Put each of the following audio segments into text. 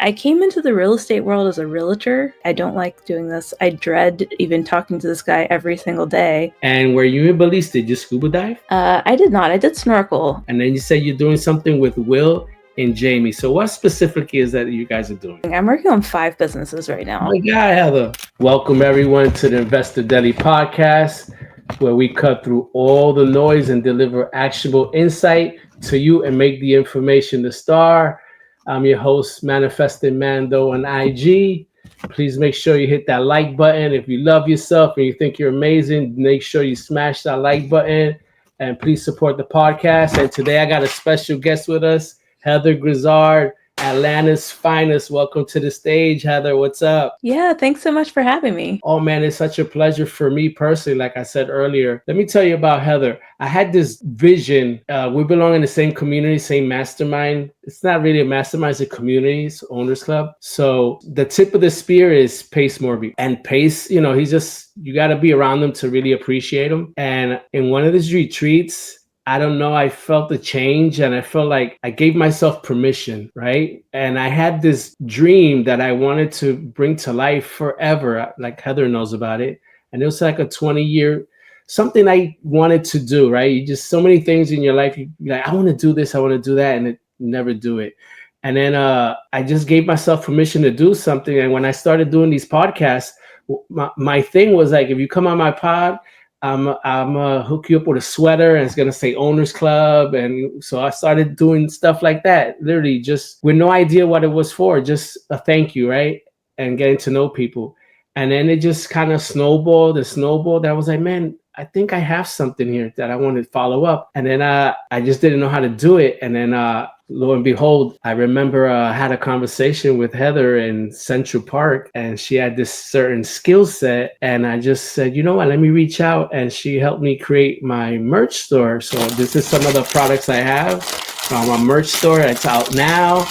I came into the real estate world as a realtor. I don't like doing this. I dread even talking to this guy every single day. And were you in Belize? Did you scuba dive? I did not. I did snorkel. And then you said you're doing something with Will and Jamie. So what specifically is that you guys are doing? I'm working on 5 businesses right now. Oh my God, Heather. Welcome everyone to the Investor Deli podcast, where we cut through all the noise and deliver actionable insight to you and make the information the star. I'm your host, Manifesting Mando on IG. Please make sure you hit that like button. If you love yourself and you think you're amazing, make sure you smash that like button. And please support the podcast. And today I got a special guest with us, Heather Grizzard, Atlanta's finest. Welcome to the stage, Heather. What's up? Yeah, thanks so much for having me. Oh man, it's such a pleasure for me personally. Like I said earlier, let me tell you about Heather. I had this vision. We belong in the same community, same mastermind. It's not really a mastermind, it's a communities owners club. So the tip of the spear is Pace Morby. And Pace, you got to be around them to really appreciate him. And in one of these retreats, I don't know, I felt the change and I felt like I gave myself permission, right? And I had this dream that I wanted to bring to life forever, like Heather knows about it. And it was like a 20-year, something I wanted to do, right? You just, so many things in your life, you're like, I want to do this, I want to do that, and never do it. And then I just gave myself permission to do something. And when I started doing these podcasts, my thing was like, if you come on my pod, I'm gonna hook you up with a sweater and it's gonna say Owners Club. And so I started doing stuff like that, literally just with no idea what it was for, just a thank you, right? And getting to know people. And then it just kind of snowballed. I was like, man, I think I have something here that I want to follow up. And then I just didn't know how to do it. And then lo and behold, I remember I had a conversation with Heather in Central Park, and she had this certain skill set. And I just said, you know what, let me reach out. And she helped me create my merch store. So this is some of the products I have from my merch store. It's out now.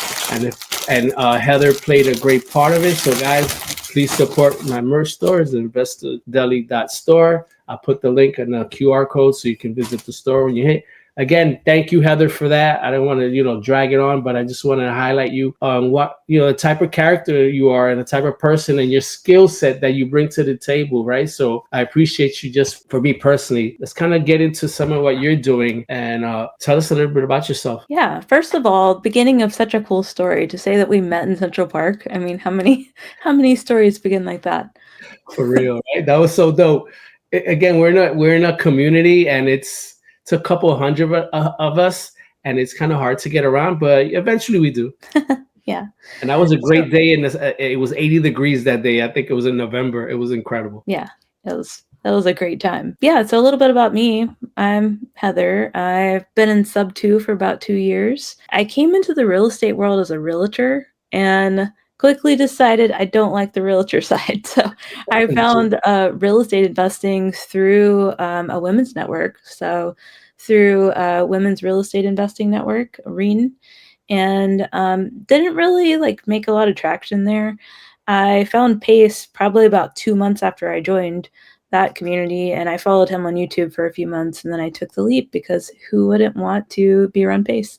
And Heather played a great part of it. So guys, please support my merch store. It's investordeli.store. I'll put the link in the QR code so you can visit the store when you hit. Again, thank you, Heather, for that. I don't want to, drag it on, but I just want to highlight you on what, the type of character you are and the type of person and your skill set that you bring to the table, right? So I appreciate you. Just for me personally, let's kind of get into some of what you're doing and tell us a little bit about yourself. Yeah, first of all, beginning of such a cool story to say that we met in Central Park. I mean, how many stories begin like that? For real, right? That was so dope. Again, we're in a community, and it's a couple hundred of us, and it's kind of hard to get around, but eventually we do. Yeah. And that was a great day, and it was 80 degrees that day. I think it was in November. It was incredible. Yeah, that was a great time. Yeah, so a little bit about me. I'm Heather. I've been in sub 2 for about 2 years. I came into the real estate world as a realtor and quickly decided I don't like the realtor side. So I found real estate investing through a women's network. So through Women's Real Estate Investing Network, REIN, and didn't really make a lot of traction there. I found Pace probably about 2 months after I joined that community, and I followed him on YouTube for a few months, and then I took the leap because who wouldn't want to be around Pace?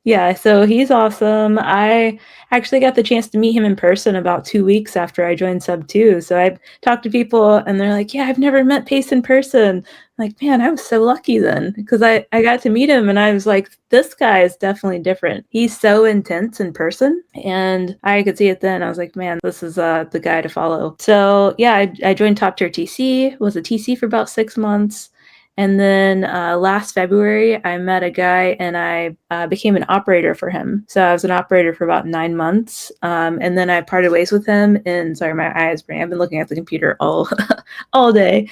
Yeah, so he's awesome. I actually got the chance to meet him in person about 2 weeks after I joined Sub 2. So I talked to people and they're like, yeah, I've never met Pace in person. I'm like, man, I was so lucky then because I got to meet him and I was like, this guy is definitely different. He's so intense in person and I could see it then. I was like, man, this is the guy to follow. So yeah, I joined Top Tier TC, was a TC for about 6 months. And then last February, I met a guy and I became an operator for him. So I was an operator for about 9 months. And then I parted ways with him. And sorry, my eyes burning. I've been looking at the computer all day.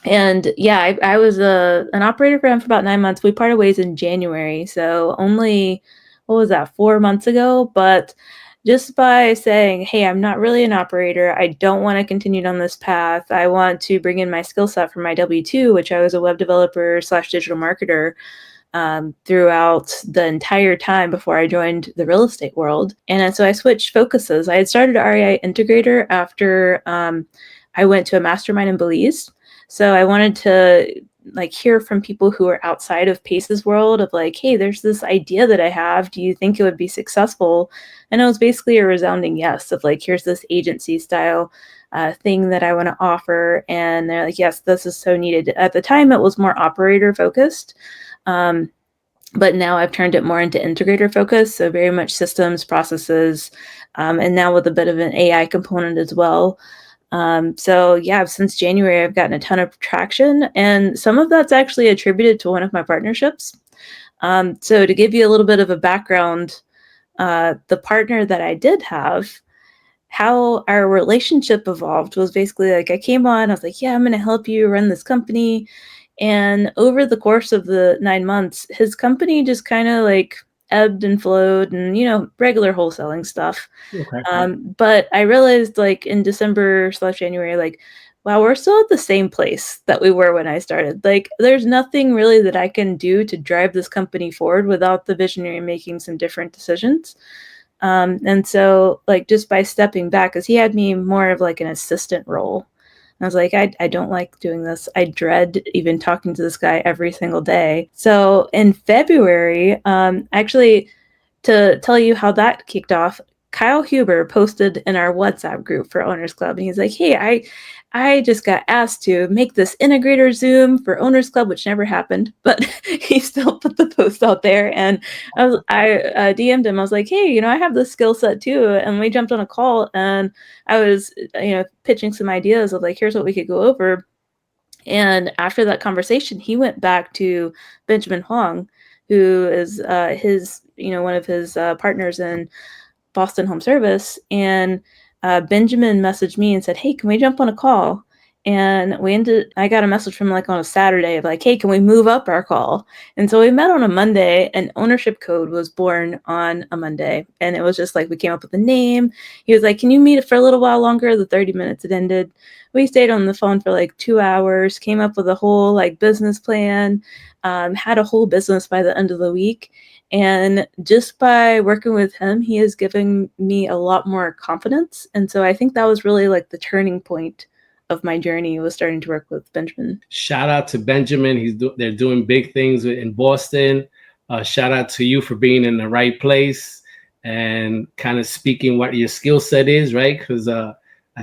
And yeah, I was an operator for him for about 9 months. We parted ways in January. So only, 4 months ago? But just by saying, hey, I'm not really an operator. I don't want to continue on this path. I want to bring in my skill set from my W-2, which I was a web developer / digital marketer throughout the entire time before I joined the real estate world. And so I switched focuses. I had started REI Integrator after I went to a mastermind in Belize. So I wanted to like hear from people who are outside of Pace's world of like, hey, there's this idea that I have. Do you think it would be successful? And it was basically a resounding yes of like, here's this agency style thing that I want to offer. And they're like, yes, this is so needed. At the time, it was more operator focused. But now I've turned it more into integrator focus. So very much systems, processes, and now with a bit of an AI component as well. So yeah, since January, I've gotten a ton of traction, and some of that's actually attributed to one of my partnerships. So to give you a little bit of a background, the partner that I did have, how our relationship evolved was basically like I came on, I was like, yeah, I'm going to help you run this company. And over the course of the 9 months, his company just kind of like ebbed and flowed and, regular wholesaling stuff. Okay. But I realized like in December/January, like, wow, we're still at the same place that we were when I started. Like, there's nothing really that I can do to drive this company forward without the visionary making some different decisions. And so, like, just by stepping back, because he had me more of like an assistant role. I was like, I don't like doing this. I dread even talking to this guy every single day. So in February, actually, to tell you how that kicked off, Kyle Huber posted in our WhatsApp group for Owners Club, and he's like, "Hey, I just got asked to make this integrator Zoom for Owners Club, which never happened, but he still put the post out there." And I DM'd him. I was like, "Hey, I have this skill set too," and we jumped on a call, and I was pitching some ideas of like, here's what we could go over. And after that conversation, he went back to Benjamin Huang, who is his, one of his partners in Boston Home Service. And Benjamin messaged me and said, "Hey, can we jump on a call?" And I got a message from like on a Saturday of like, "Hey, can we move up our call?" And so we met on a Monday, and Ownership Code was born on a Monday. And it was just like, we came up with a name. He was like, "Can you meet for a little while longer?" The 30 minutes had ended. We stayed on the phone for like 2 hours, came up with a whole like business plan, had a whole business by the end of the week. And just by working with him, he has given me a lot more confidence. And so I think that was really like the turning point of my journey, was starting to work with Benjamin. Shout out to Benjamin. They're doing big things in Boston. Shout out to you for being in the right place and kind of speaking what your skill set is, right? Because I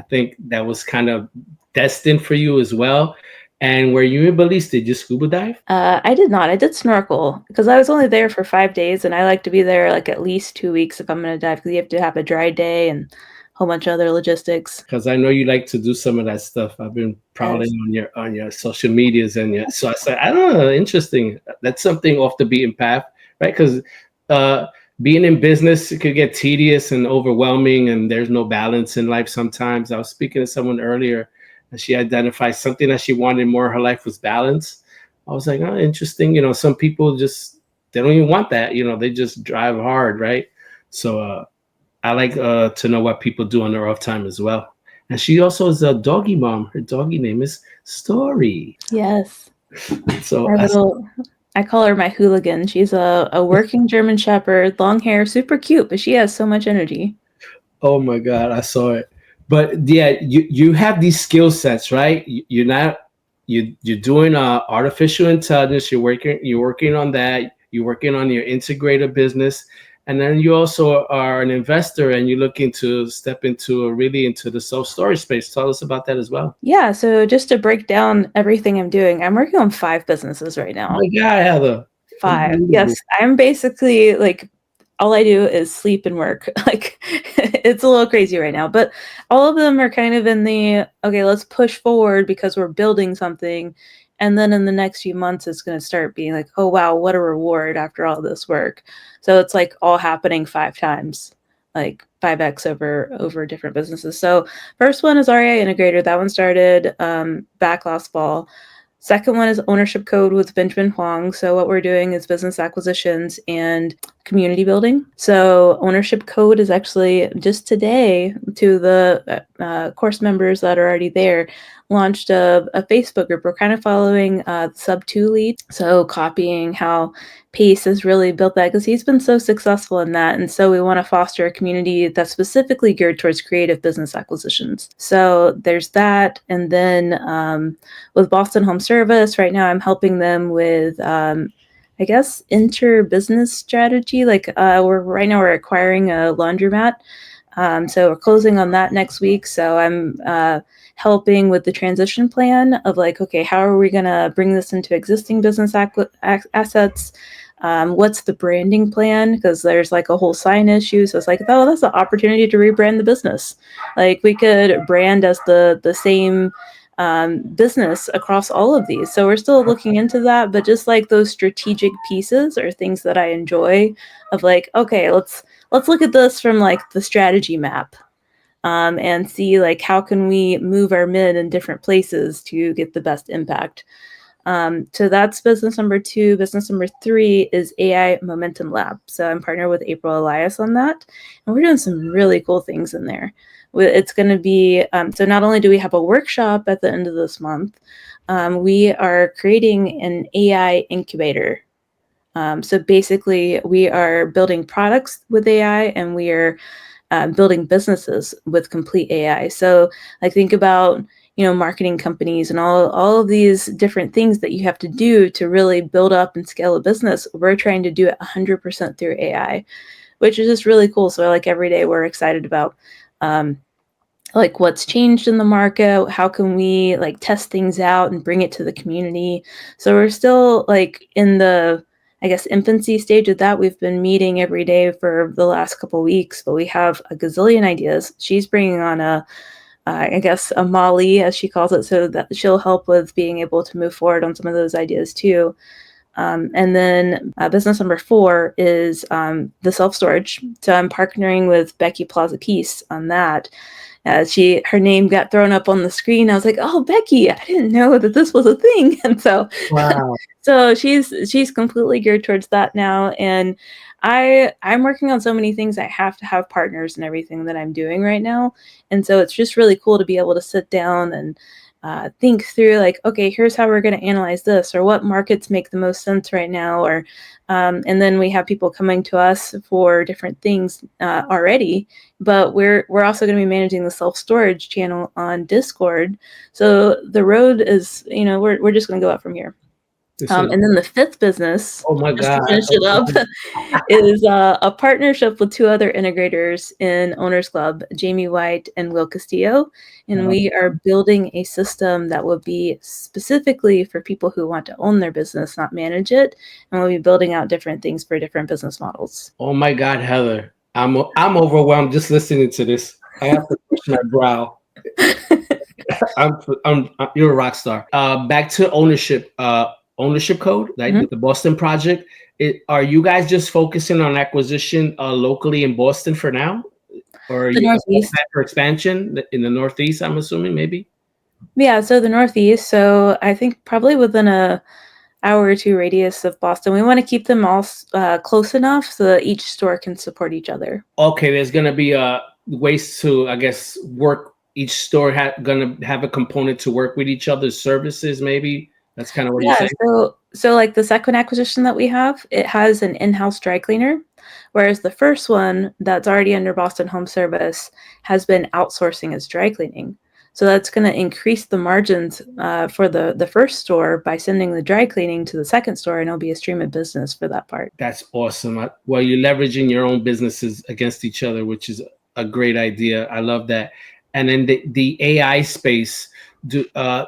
think that was kind of destined for you as well. And were you in Belize? Did you scuba dive? I did not. I did snorkel because I was only there for 5 days, and I like to be there like at least 2 weeks if I'm going to dive, because you have to have a dry day and a whole bunch of other logistics. Because I know you like to do some of that stuff. I've been prowling Yes. on your social medias so I said, I don't know, interesting. That's something off the beaten path, right? Because being in business, it could get tedious and overwhelming, and there's no balance in life sometimes. I was speaking to someone earlier, and she identified something that she wanted more in her life was balance. I was like, oh, interesting. Some people just, they don't even want that. They just drive hard, right? So I like to know what people do on their off time as well. And she also is a doggy mom. Her doggy name is Story. Yes. So I call her my hooligan. She's a working German Shepherd, long hair, super cute, but she has so much energy. oh my God, I saw it. But yeah, you have these skill sets, right? You're not you're doing artificial intelligence. You're working on that. You're working on your integrated business, and then you also are an investor, and you're looking to step into the self storage space. Tell us about that as well. Yeah, so just to break down everything I'm doing, I'm working on 5 businesses right Oh now. my God, Heather, 5. Yes, unbelievable. I'm basically like, all I do is sleep and work. Like, it's a little crazy right now, but all of them are kind of in the, okay, let's push forward because we're building something. And then in the next few months, it's going to start being like, oh, wow, what a reward after all this work. So it's like all happening 5 times, like 5x over different businesses. So first one is REI Integrator. That one started back last fall. Second one is Ownership Code with Benjamin Huang. So what we're doing is business acquisitions and community building. So ownership code is actually just today to the course members that are already there, launched a Facebook group. We're kind of following sub 2 lead. So copying how Pace has really built that because he's been so successful in that. And so we want to foster a community that's specifically geared towards creative business acquisitions. So there's that. And then with Boston Home Service, right now I'm helping them with I guess inter-business strategy. Like we're acquiring a laundromat. So we're closing on that next week. So I'm helping with the transition plan of like, okay, how are we going to bring this into existing business assets? What's the branding plan? Because there's like a whole sign issue. So it's like, oh, that's an opportunity to rebrand the business. Like we could brand as the same business across all of these. So we're still looking into that, but just like those strategic pieces are things that I enjoy of like, okay, let's look at this from like the strategy map and see like how can we move our men in different places to get the best impact. So that's business number 2. Business number 3 is AI Momentum Lab. So I'm partnered with April Elias on that, and we're doing some really cool things in there. It's going to be so not only do we have a workshop at the end of this month, we are creating an AI incubator. So basically, we are building products with AI, and we are building businesses with complete AI. So like think about marketing companies and all of these different things that you have to do to really build up and scale a business. We're trying to do it 100% through AI, which is just really cool. So like every day we're excited about like what's changed in the market, how can we like test things out and bring it to the community. So we're still like in the I guess infancy stage of that. We've been meeting every day for the last couple of weeks, but we have a gazillion ideas. She's bringing on I guess a Molly, as she calls it, so that she'll help with being able to move forward on some of those ideas too. And then business number 4 is the self-storage. So I'm partnering with Becky Plaza Peace on that. Her name got thrown up on the screen. I was like, "Oh, Becky! I didn't know that this was a thing." And so, Wow. so she's completely geared towards that now. And I'm working on so many things. I have to have partners in everything that I'm doing right now. And so it's just really cool to be able to sit down and think through like, okay, here's how we're going to analyze this, or what markets make the most sense right now, or and then we have people coming to us for different things already. But we're also going to be managing the self-storage channel on Discord. So the road is, we're just going to go up from here. And then the 5th business, Oh my just to God. finish it up, is a partnership with 2 other integrators in Owners Club, Jamie White and Will Castillo. And we are building a system that will be specifically for people who want to own their business, not manage it. And we'll be building out different things for different business models. Oh my God, Heather. I'm overwhelmed just listening to this. I have to push my brow. You're a rock star. Back to ownership. Ownership code, right? Mhm. The Boston project. Are you guys just focusing on acquisition locally in Boston for now, or are The you Northeast. for expansion in the Northeast? I'm assuming maybe. Yeah, so the Northeast. So I think probably within a hour or 2 radius of Boston. We want to keep them all close enough so that each store can support each other. Okay, there's gonna be ways to, I guess, work. Each store gonna have a component to work with each other's services. Maybe that's kind of what you're Yeah, saying. so like the second acquisition that we have, it has an in-house dry cleaner, whereas the first one that's already under Boston Home Service has been outsourcing its dry cleaning. So that's going to increase the margins for the first store by sending the dry cleaning to the second store, and it'll be a stream of business for that part. That's awesome. Well, you're leveraging your own businesses against each other, which is a great idea. I love that. And then the AI space, the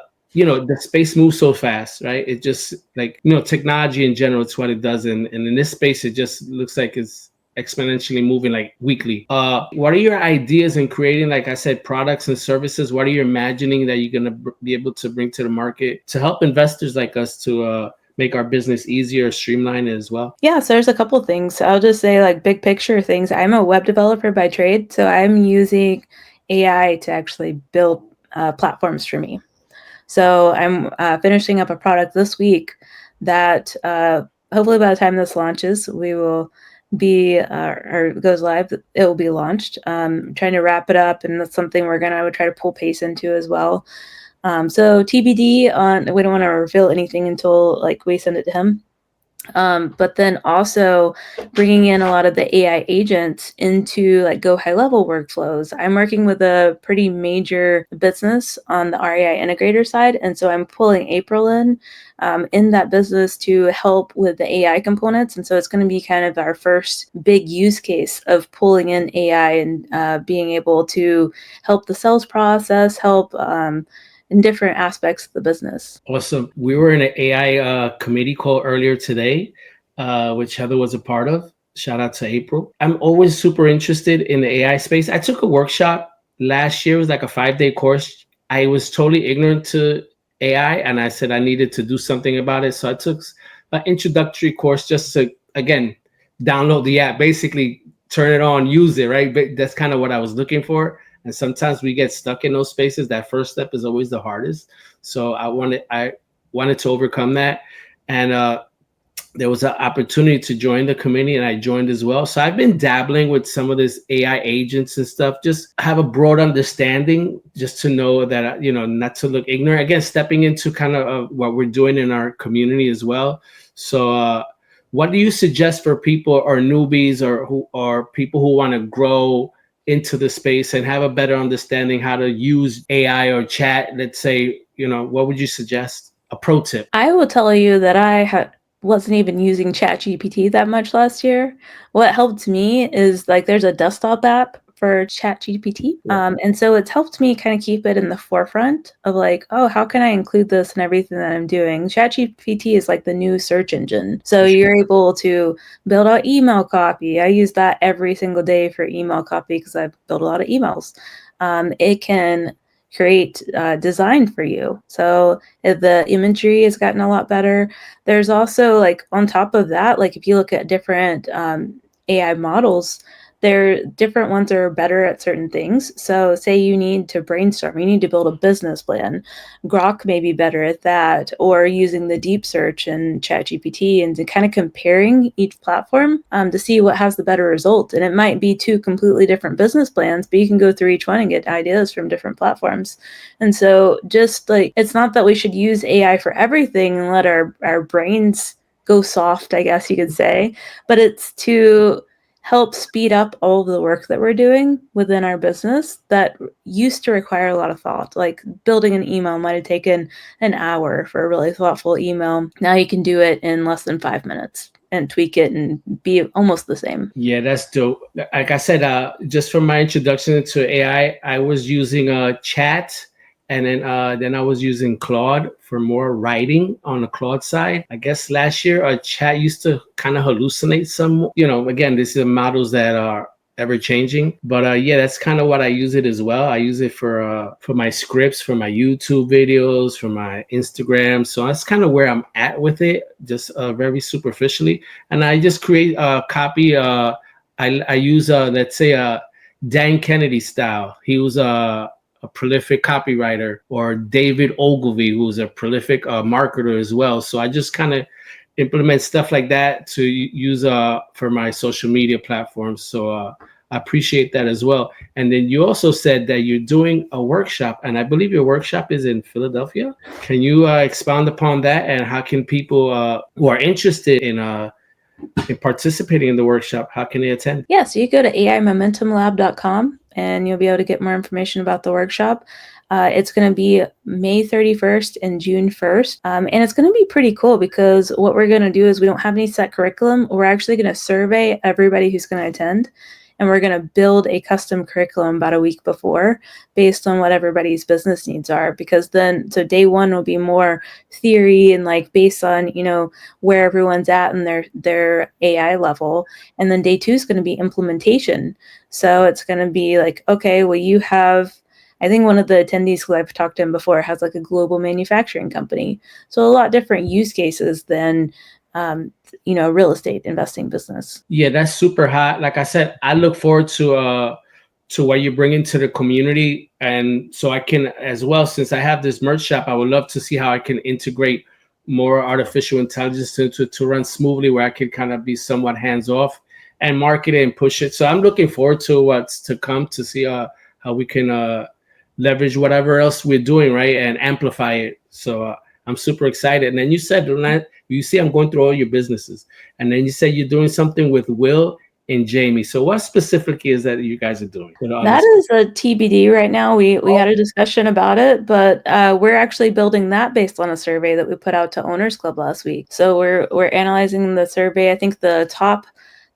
space moves so fast, right? It just like, technology in general, it's what it does. And in this space, it just looks like it's exponentially moving like weekly. What are your ideas in creating, like I said, products and services? What are you imagining that you're going to be able to bring to the market to help investors like us to make our business easier, streamline it as well? Yeah, so there's a couple things. I'll just say like big picture things. I'm a web developer by trade, so I'm using AI to actually build platforms for me. So I'm finishing up a product this week that hopefully by the time this launches, we will or goes live, it will be launched. Trying to wrap it up, and that's something I would try to pull pace into as well. So TBD on, we don't want to reveal anything until like we send it to him. But then also bringing in a lot of the AI agents into like go high level workflows. I'm working with a pretty major business on the REI integrator side. And so I'm pulling April in that business to help with the AI components. And so it's going to be kind of our first big use case of pulling in AI and being able to help the sales process, help in different aspects of the business. Awesome. We were in an AI committee call earlier today, which Heather was a part of. Shout out to April. I'm always super interested in the AI space. I took a workshop last year. It was like a 5-day course. I was totally ignorant to AI, and I said I needed to do something about it. So I took an introductory course just to, again, download the app, basically turn it on, use it, right? But that's kind of what I was looking for. And sometimes we get stuck in those spaces. That first step is always the hardest. So I wanted to overcome that. And there was an opportunity to join the committee, and I joined as well. So I've been dabbling with some of this AI agents and stuff, just have a broad understanding, just to know that, not to look ignorant. Again, stepping into kind of what we're doing in our community as well. So what do you suggest for people or newbies or people who want to grow into the space and have a better understanding how to use AI or chat? Let's say, what would you suggest? A pro tip. I will tell you that wasn't even using ChatGPT that much last year. What helped me is like there's a desktop app for ChatGPT. Yeah. And so it's helped me kind of keep it in the forefront of like, oh, how can I include this in everything that I'm doing? ChatGPT is like the new search engine. So you're able to build out email copy. I use that every single day for email copy because I build a lot of emails. It can create design for you. So the imagery has gotten a lot better. There's also like on top of that, like if you look at different AI models, there different ones are better at certain things. So say you need to brainstorm, you need to build a business plan. Grok may be better at that, or using the deep search and ChatGPT and kind of comparing each platform to see what has the better result. And it might be two completely different business plans, but you can go through each one and get ideas from different platforms. And so just like, it's not that we should use AI for everything and let our brains go soft, I guess you could say, but it's to help speed up all of the work that we're doing within our business that used to require a lot of thought. Like building an email might have taken an hour for a really thoughtful email. Now you can do it in less than 5 minutes and tweak it and be almost the same. Yeah, that's dope. Like I said, just from my introduction to AI, I was using chat, and then I was using Claude for more writing on the Claude side. I guess last year, chat used to kind of hallucinate some. Again, these are models that are ever changing, but yeah, that's kind of what I use it as well. I use it for my scripts, for my YouTube videos, for my Instagram. So that's kind of where I'm at with it, just very superficially. And I just create a copy. I use let's say Dan Kennedy style. He was a prolific copywriter, or David Ogilvy, who's a prolific marketer as well. So I just kind of implement stuff like that to use for my social media platforms. So I appreciate that as well. And then you also said that you're doing a workshop, and I believe your workshop is in Philadelphia. Can you expound upon that, and how can people who are interested in participating in the workshop, how can they attend? Yeah, so you go to aimomentumlab.com and you'll be able to get more information about the workshop. It's going to be May 31st and June 1st. And it's going to be pretty cool because what we're going to do is we don't have any set curriculum. We're actually going to survey everybody who's going to attend. And we're going to build a custom curriculum about a week before based on what everybody's business needs are. Because then, so day one will be more theory and like based on, where everyone's at in their AI level. And then day two is going to be implementation. So it's going to be like, okay, well, you have, I think one of the attendees who I've talked to him before has like a global manufacturing company. So a lot different use cases than real estate investing business. Yeah, that's super hot. Like I said, I look forward to what you bring into the community, and so I can as well. Since I have this merch shop, I would love to see how I can integrate more artificial intelligence to run smoothly, where I can kind of be somewhat hands off and market it and push it. So I'm looking forward to what's to come to see how we can leverage whatever else we're doing, right, and amplify it. So I'm super excited. And then you said, you see, I'm going through all your businesses, and then you said you're doing something with Will and Jamie. So what specifically is that you guys are doing? That is a TBD right now. We had a discussion about it, but we're actually building that based on a survey that we put out to Owners Club last week. So we're analyzing the survey. I think the top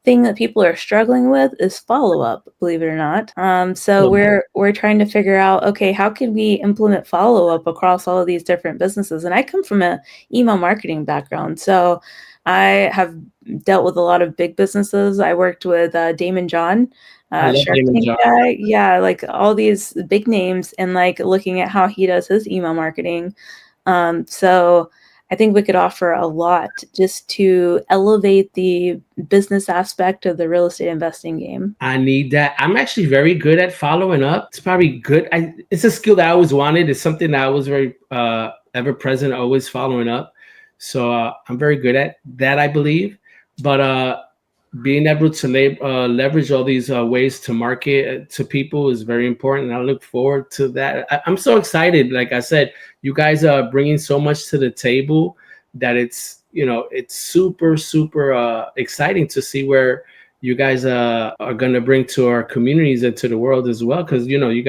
thing that people are struggling with is follow-up, believe it or not. So we're trying to figure out, okay, how can we implement follow-up across all of these different businesses? And I come from an email marketing background, so I have dealt with a lot of big businesses. I worked with Damon John, I love Shark Damon Tank John. guy. Yeah, like all these big names, and like looking at how he does his email marketing. So I think we could offer a lot just to elevate the business aspect of the real estate investing game. I need that. I'm actually very good at following up. It's probably good. It's a skill that I always wanted. It's something that I was very ever present, always following up. So I'm very good at that, I believe. But being able to leverage all these ways to market to people is very important. And I look forward to that. I'm so excited. Like I said, you guys are bringing so much to the table that it's super, super exciting to see where you guys are going to bring to our communities and to the world as well. Because, you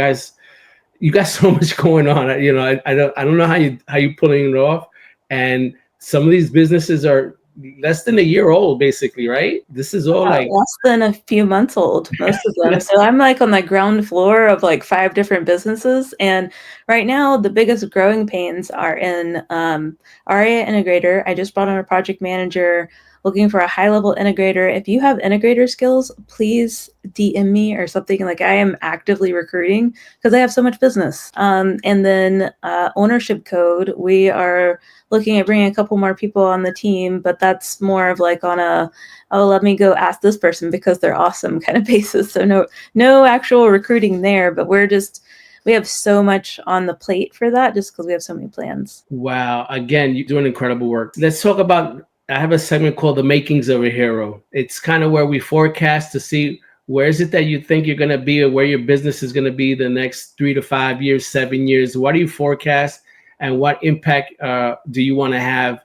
got so much going on. I don't know how you pulling it off. And some of these businesses are less than a year old, basically, right? This is all like Less than a few months old, most of them. So I'm like on the ground floor of like 5 different businesses. And right now, the biggest growing pains are in REI integrator. I just brought on a project manager looking for a high level integrator. If you have integrator skills, please DM me or something. Like I am actively recruiting because I have so much business. And then ownership code, we are looking at bringing a couple more people on the team, but that's more of like on a, oh, let me go ask this person because they're awesome kind of basis. So no actual recruiting there, but we have so much on the plate for that just because we have so many plans. wow. Again, you're doing incredible work. Let's talk about, I have a segment called The Makings of a Hero. It's kind of where we forecast to see where is it that you think you're going to be or where your business is going to be the next 3 to 5 years, 7 years. What do you forecast and what impact do you want to have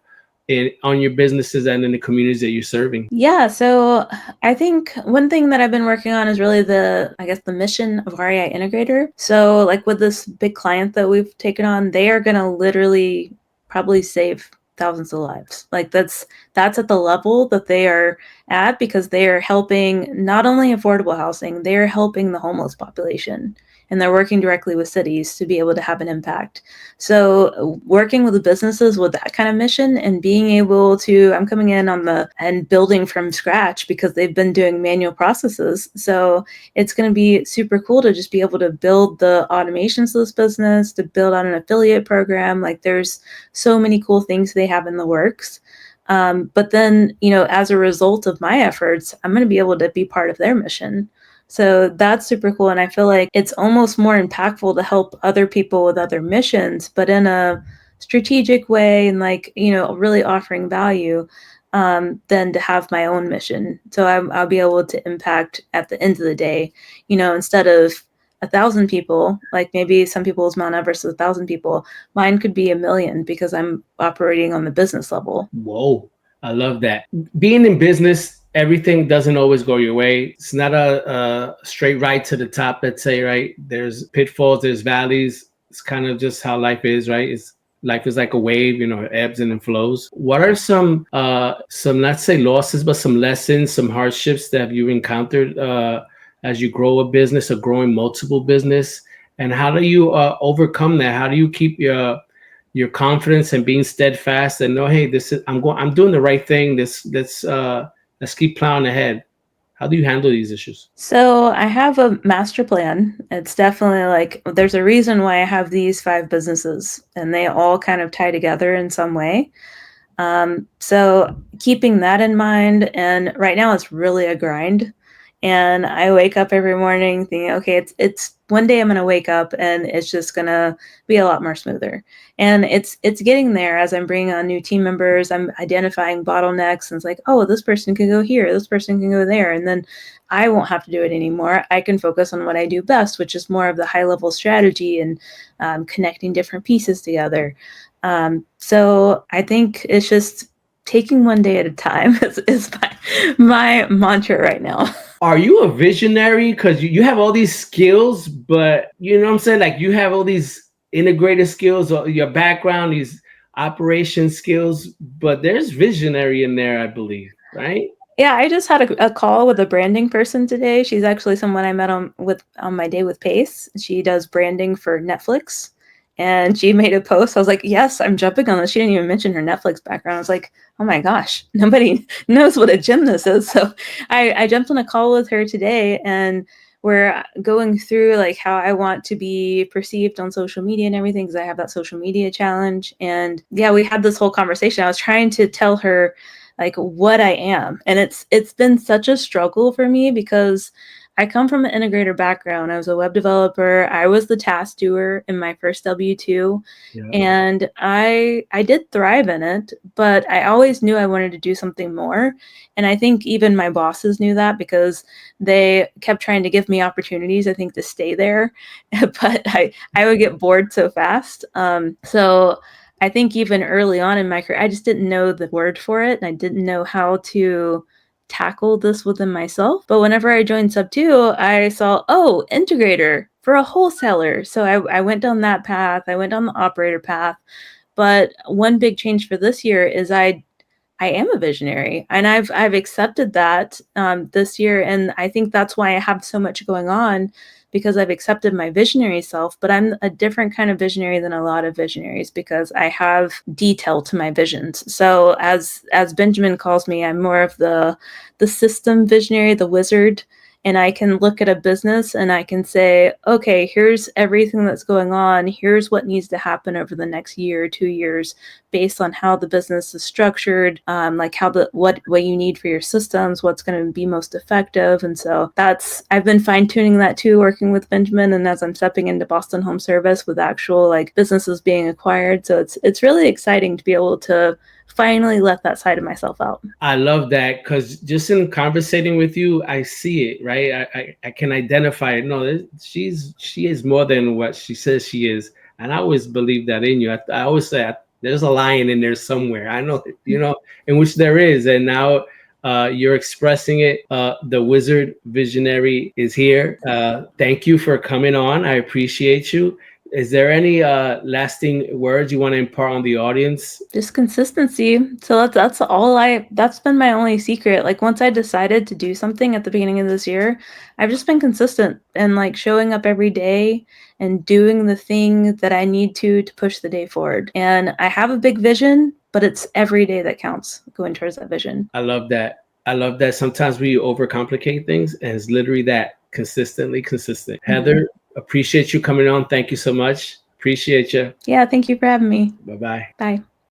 on your businesses and in the communities that you're serving? Yeah, so I think one thing that I've been working on is really the mission of REI Integrator. So like with this big client that we've taken on, they are going to literally probably save thousands of lives. Like that's at the level that they are at because they are helping not only affordable housing, they are helping the homeless population. And they're working directly with cities to be able to have an impact. So working with the businesses with that kind of mission and being able to, I'm coming in and building from scratch because they've been doing manual processes. So it's going to be super cool to just be able to build the automations of this business, to build on an affiliate program. Like there's so many cool things they have in the works. But then, as a result of my efforts, I'm going to be able to be part of their mission. So that's super cool. And I feel like it's almost more impactful to help other people with other missions, but in a strategic way and like, really offering value than to have my own mission. So I'll be able to impact at the end of the day, instead of 1,000 people, like maybe some people's Mount Everest is 1,000 people, mine could be 1,000,000 because I'm operating on the business level. Whoa, I love that. Being in business, everything doesn't always go your way. It's not a straight ride to the top, let's say, right? There's pitfalls, there's valleys. It's kind of just how life is, right? Life is like a wave, it ebbs and it flows. What are some not say losses, but some lessons, some hardships that you've encountered as you grow a business or growing multiple business? And how do you overcome that? How do you keep your confidence and being steadfast and know, hey, I'm doing the right thing. Let's keep plowing ahead. How do you handle these issues? So I have a master plan. It's definitely like there's a reason why I have these 5 businesses and they all kind of tie together in some way. So keeping that in mind, and right now it's really a grind. And I wake up every morning thinking, okay, it's one day I'm gonna wake up and it's just gonna be a lot more smoother. And it's getting there as I'm bringing on new team members. I'm identifying bottlenecks, and it's like, oh, this person can go here, this person can go there, and then I won't have to do it anymore. I can focus on what I do best, which is more of the high level strategy and connecting different pieces together. So I think it's just taking one day at a time is my mantra right now. Are you a visionary? Because you have all these skills, but you know what I'm saying? Like you have all these integrated skills, or your background, these operation skills, but there's visionary in there, I believe, right? Yeah, I just had a call with a branding person today. She's actually someone I met on my day with Pace. She does branding for Netflix, and she made a post. I was like, "Yes, I'm jumping on this." She didn't even mention her Netflix background. I was like, "Oh my gosh, nobody knows what a gymnast is." So I jumped on a call with her today, and we're going through like how I want to be perceived on social media and everything because I have that social media challenge. And yeah, we had this whole conversation. I was trying to tell her like what I am. And it's been such a struggle for me because I come from an integrator background. I was a web developer. I was the task doer in my first W2, Yeah. and I did thrive in it, but I always knew I wanted to do something more. And I think even my bosses knew that because they kept trying to give me opportunities, I think, to stay there. But I would get bored so fast. So I think even early on in my career, I just didn't know the word for it, and I didn't know how to tackle this within myself. But whenever I joined Sub 2, I saw, oh, integrator for a wholesaler. So I went down that path. I went down the operator path. But one big change for this year is I am a visionary, and I've accepted that this year, and I think that's why I have so much going on because I've accepted my visionary self. But I'm a different kind of visionary than a lot of visionaries because I have detail to my visions. So as Benjamin calls me, I'm more of the system visionary, the wizard. And I can look at a business and I can say, okay, here's everything that's going on. Here's what needs to happen over the next year or 2 years based on how the business is structured, like how what you need for your systems, what's going to be most effective. And so that's I've been fine tuning that too, working with Benjamin, and as I'm stepping into Boston Home Service with actual like businesses being acquired. So it's really exciting to be able to finally let that side of myself out. I love that because just in conversating with you, I see it, right? I can identify it. No, she is more than what she says she is, and I always believe that in you. I always say there's a lion in there somewhere. I know, in which there is, and now you're expressing it. The wizard visionary is here. Thank you for coming on. I appreciate you. Is there any lasting words you want to impart on the audience? Just consistency. So that's been my only secret. Like once I decided to do something at the beginning of this year, I've just been consistent and like showing up every day and doing the thing that I need to push the day forward. And I have a big vision, but it's every day that counts going towards that vision. I love that. I love that. Sometimes we overcomplicate things, and it's literally that consistently consistent. Heather, appreciate you coming on. Thank you so much. Appreciate you. Yeah, thank you for having me. Bye bye. Bye.